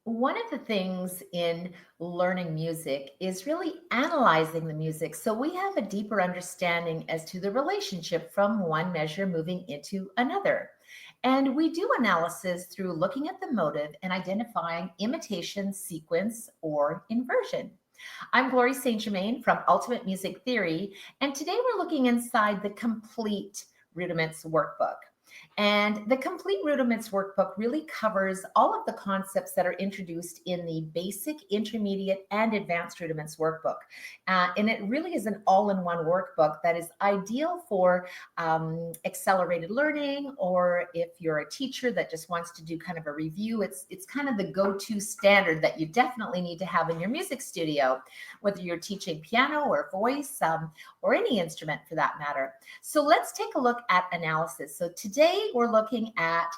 One of the things in learning music is really analyzing the music so we have a deeper understanding as to the relationship from one measure moving into another. And we do analysis through looking at the motive and identifying imitation, sequence, or inversion. I'm Glory St. Germain from Ultimate Music Theory, and today we're looking inside the Complete Rudiments Workbook. And the Complete Rudiments Workbook really covers all of the concepts that are introduced in the Basic, Intermediate, and Advanced Rudiments Workbook. And it really is an all-in-one workbook that is ideal for accelerated learning, or if you're a teacher that just wants to do kind of a review, it's kind of the go-to standard that you definitely need to have in your music studio, whether you're teaching piano or voice or any instrument for that matter. So let's take a look at analysis. So today we're looking at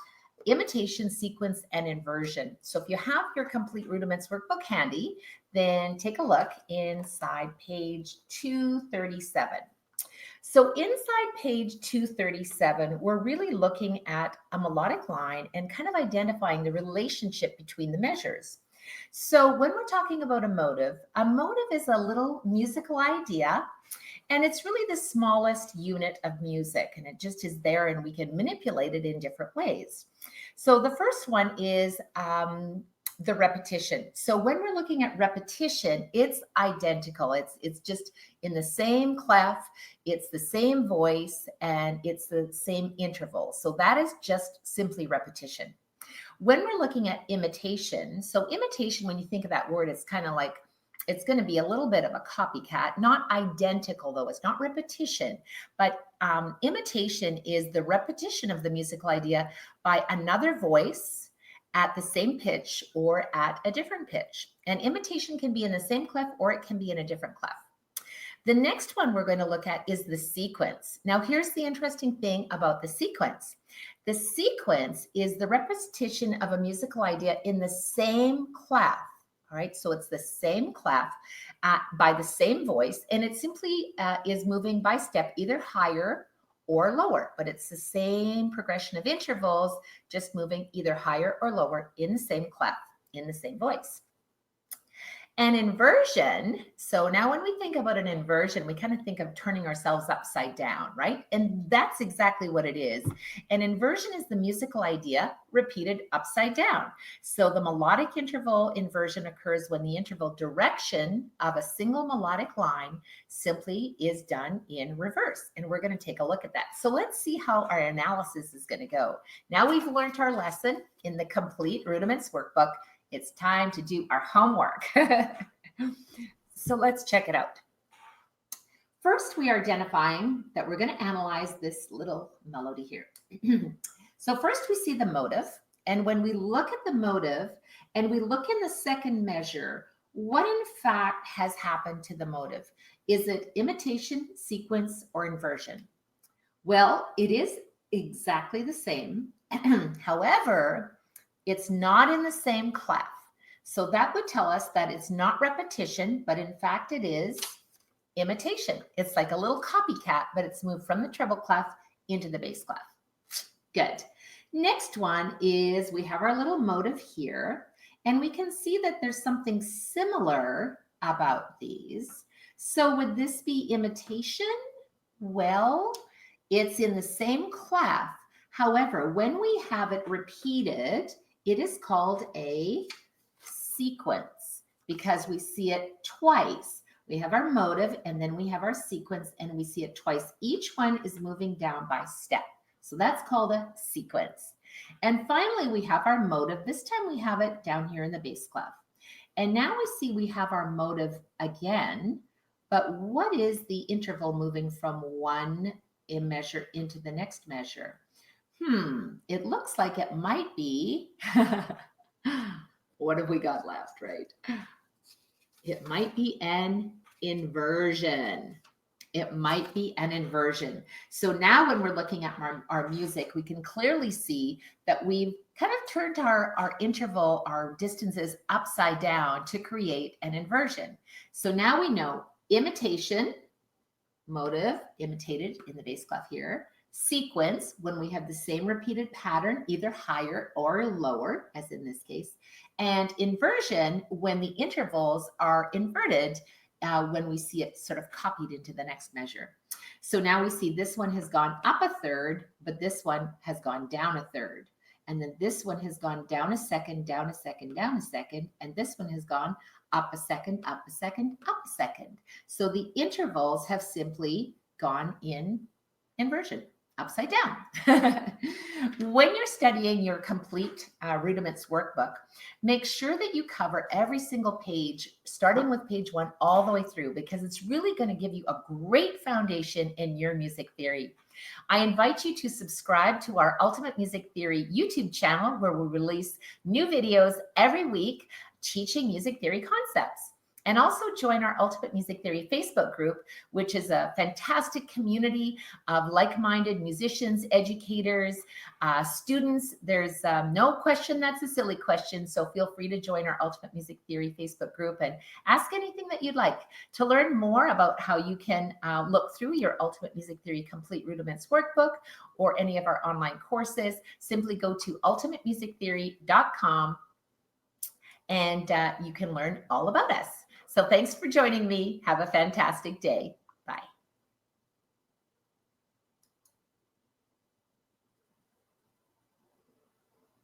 imitation, sequence, and inversion. So if you have your Complete Rudiments Workbook handy, then take a look inside page 237. So inside page 237, we're really looking at a melodic line and kind of identifying the relationship between the measures. So when we're talking about a motive is a little musical idea, and it's really the smallest unit of music, and it just is there, and we can manipulate it in different ways. So the first one is the repetition. So when we're looking at repetition, it's identical. It's just in the same clef, it's the same voice, and it's the same interval. So that is just simply repetition. When we're looking at imitation, so imitation, when you think of that word, it's kind of like, it's going to be a little bit of a copycat, not identical though. It's not repetition, but imitation is the repetition of the musical idea by another voice at the same pitch or at a different pitch. And imitation can be in the same clef or it can be in a different clef. The next one we're going to look at is the sequence. Now, here's the interesting thing about the sequence. The sequence is the repetition of a musical idea in the same clef. All right, so it's the same clef by the same voice, and it simply is moving by step, either higher or lower, but it's the same progression of intervals, just moving either higher or lower in the same clef, in the same voice. An inversion, so now when we think about an inversion, we kind of think of turning ourselves upside down, right? And that's exactly what it is. An inversion is the musical idea repeated upside down. So the melodic interval inversion occurs when the interval direction of a single melodic line simply is done in reverse. And we're going to take a look at that. So let's see how our analysis is going to go. Now we've learned our lesson in the Complete Rudiments Workbook. It's time to do our homework. So let's check it out. First, we are identifying that we're going to analyze this little melody here. So first we see the motive. And when we look at the motive and we look in the second measure, what in fact has happened to the motive? Is it imitation, sequence, or inversion? Well, it is exactly the same. However, it's not in the same clef. So that would tell us that it's not repetition, but in fact it is imitation. It's like a little copycat, but it's moved from the treble clef into the bass clef. Good. Next one is we have our little motive here, and we can see that there's something similar about these. So would this be imitation? Well, it's in the same clef. However, when we have it repeated, it is called a sequence because we see it twice. We have our motive and then we have our sequence and we see it twice. Each one is moving down by step. So that's called a sequence. And finally, we have our motive. This time we have it down here in the bass clef. And now we see we have our motive again, but what is the interval moving from one measure into the next measure? It looks like it might be, what have we got left, right? It might be an inversion. It might be an inversion. So now when we're looking at our music, we can clearly see that we've kind of turned our interval, our distances upside down to create an inversion. So now we know imitation, motive, imitated in the bass clef here, sequence, when we have the same repeated pattern, either higher or lower, as in this case, and inversion, when the intervals are inverted, when we see it sort of copied into the next measure. So now we see this one has gone up a third, but this one has gone down a third. And then this one has gone down a second, down a second, down a second. And this one has gone up a second, up a second, up a second. So the intervals have simply gone in inversion, upside down. When you're studying your complete Rudiments workbook, make sure that you cover every single page, starting with page 1 all the way through, because it's really going to give you a great foundation in your music theory. I invite you to subscribe to our Ultimate Music Theory YouTube channel, where we release new videos every week teaching music theory concepts. And also join our Ultimate Music Theory Facebook group, which is a fantastic community of like-minded musicians, educators, students. There's no question that's a silly question, so feel free to join our Ultimate Music Theory Facebook group and ask anything that you'd like. To learn more about how you can look through your Ultimate Music Theory Complete Rudiments workbook or any of our online courses, simply go to ultimatemusictheory.com and you can learn all about us. So thanks for joining me. Have a fantastic day.